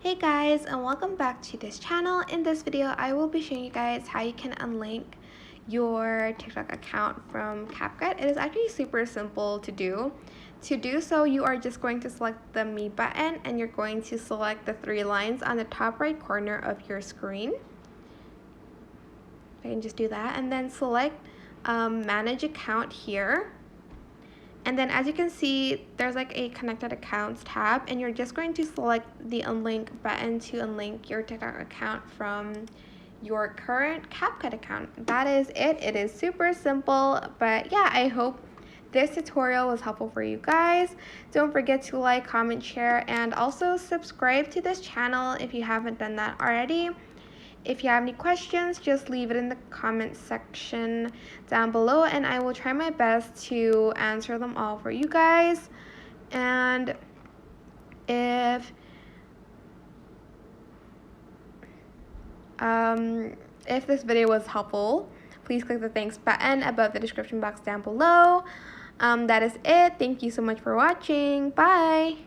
Hey guys, and welcome back to this channel. In this video, I will be showing you guys how you can unlink your TikTok account from CapCut. It is actually super simple to do. To do so, you are just going to select the Me button and you're going to select the three lines on the top right corner of your screen. I can just do that and then select Manage Account here. And then as you can see, there's like a connected accounts tab, and you're just going to select the unlink button to unlink your TikTok account from your current CapCut account. That is it. It is super simple, but yeah, I hope this tutorial was helpful for you guys. Don't forget to like, comment, share, and also subscribe to this channel if you haven't done that already. If you have any questions, just leave it in the comment section down below and I will try my best to answer them all for you guys. And if this video was helpful, please click the thanks button above the description box down below. That is it. Thank you so much for watching. Bye.